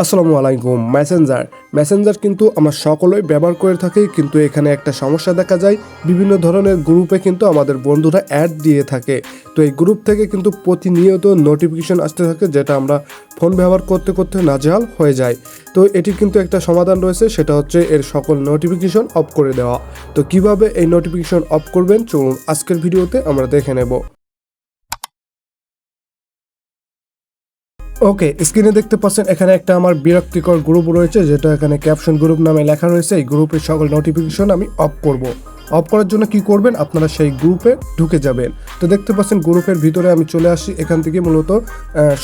আসসালামু আলাইকুম। মেসেঞ্জার কিন্তু আমরা সকলেই ব্যবহার করে থাকি, কিন্তু এখানে একটা সমস্যা দেখা যায়। বিভিন্ন ধরনের গ্রুপে কিন্তু আমাদের বন্ধুরা অ্যাড দিয়ে থাকে। তো এই গ্রুপ থেকে কিন্তু প্রতিনিয়ত নোটিফিকেশন আসতে থাকে, যেটা আমরা ফোন ব্যবহার করতে করতে নাজেহাল হয়ে যায়। তো এটির কিন্তু একটা সমাধান রয়েছে, সেটা হচ্ছে এর সকল নোটিফিকেশন অফ করে দেওয়া। তো কিভাবে এই নোটিফিকেশন অফ করবেন, চলুন আজকের ভিডিওতে আমরা দেখে নেব। ওকে, স্ক্রিনে দেখতে পাচ্ছেন এখানে একটা আমার বিরক্তিকর গ্রুপ রয়েছে, যেটা এখানে ক্যাপশন গ্রুপ নামে লেখা রয়েছে। এই গ্রুপের সকল নোটিফিকেশন আমি অফ করব। অফ করার জন্য কি করবেন, আপনারা সেই গ্রুপে ঢুকে যাবেন। তো দেখতে পাচ্ছেন গ্রুপের ভিতরে আমি চলে আসি। এখান থেকে মূলত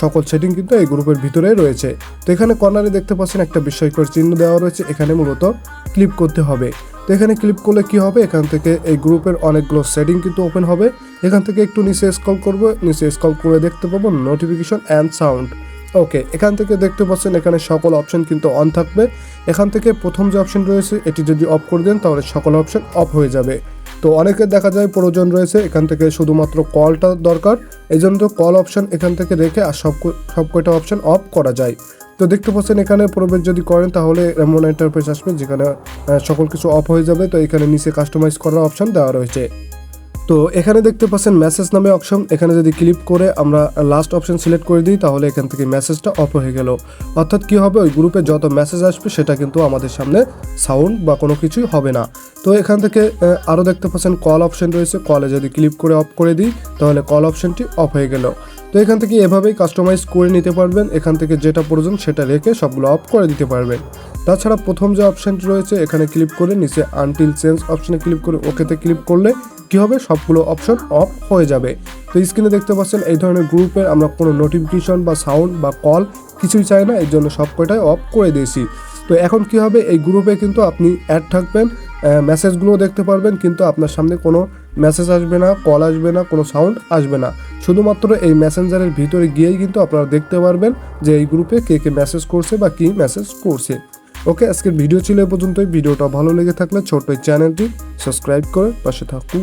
সকল সেটিং কিন্তু এই গ্রুপের ভিতরে রয়েছে। তো এখানে কর্নারে দেখতে পাচ্ছেন একটা বিস্ময়কর চিহ্ন দেওয়া রয়েছে, এখানে মূলত ক্লিক করতে হবে। তো এখানে ক্লিক করলে কি হবে, এখান থেকে এই গ্রুপের অনেকগুলো সেটিং কিন্তু ওপেন হবে। এখান থেকে একটু নিচে স্ক্রল করব, নিচে স্ক্রল করে দেখতে পাবো নোটিফিকেশন অ্যান্ড সাউন্ড। ওকে, এখান থেকে দেখতে পাচ্ছেন এখানে সকল অপশন কিন্তু অন থাকবে। এখান থেকে প্রথম যে অপশন রয়েছে এটি যদি অফ করে দেন তাহলে সকল অপশন অফ হয়ে যাবে। তো অনেকের দেখা যায় প্রয়োজন রয়েছে এখান থেকে শুধুমাত্র কলটা দরকার, এই জন্য কল অপশন এখান থেকে রেখে আর সব কয়টা অপশন অফ করা যায়। তো দেখতে পাচ্ছেন এখানে প্রবেশ যদি করেন তাহলে এমন ইন্টারফেস আসবে যেখানে সকল কিছু অফ হয়ে যাবে। তো এখানে নিচে কাস্টমাইজ করার অপশন দেওয়া রয়েছে। তো এখানে দেখতে পাচ্ছেন মেসেজ নামে অপশন, এখানে যদি ক্লিক করে আমরা লাস্ট অপশন সিলেক্ট করে দিই তাহলে এখান থেকে মেসেজটা অফ হয়ে গেল। অর্থাৎ কি হবে, ওই গ্রুপে যত মেসেজ আসবে সেটা কিন্তু আমাদের সামনে সাউন্ড বা কোনো কিছুই হবে না। তো এখান থেকে আরও দেখতে পাচ্ছেন কল অপশন রয়েছে, কলে যদি ক্লিক করে অফ করে দিই তাহলে কল অপশনটি অফ হয়ে গেল। তো এখান থেকে এভাবেই কাস্টমাইজ করে নিতে পারবেন, এখান থেকে যেটা প্রয়োজন সেটা রেখে সবগুলো অফ করে দিতে পারবেন। তাছাড়া প্রথম যে অপশনটি রয়েছে এখানে ক্লিক করে নিচে আনটিল চেঞ্জ অপশনে ক্লিক করে ওকেতে ক্লিক করলে কি হবে, সবগুলো অপশন অফ হয়ে যাবে। তো স্ক্রিনে দেখতে পাচ্ছেন এই ধরনের গ্রুপের আমরা কোনো নোটিফিকেশন বা সাউন্ড বা কল কিছুই চাই না, এর জন্য সব কয়টাই অফ করে দিয়েছি। তো এখন কি হবে, এই গ্রুপে কিন্তু আপনি অ্যাড থাকবেন, মেসেজগুলো দেখতে পারবেন, কিন্তু আপনার সামনে কোনো মেসেজ আসবে না, কল আসবে না, কোনো সাউন্ড আসবে না। শুধুমাত্র এই মেসেঞ্জারের ভিতরে গিয়েই কিন্তু আপনারা দেখতে পারবেন যে এই গ্রুপে কে কে মেসেজ করছে বা কি মেসেজ করছে। ওকে, আজকের ভিডিও ছিল এ পর্যন্তই। ভিডিওটা ভালো লেগে থাকলে ছোট্ট এই চ্যানেলটি সাবস্ক্রাইব করে পাশে থাকুন।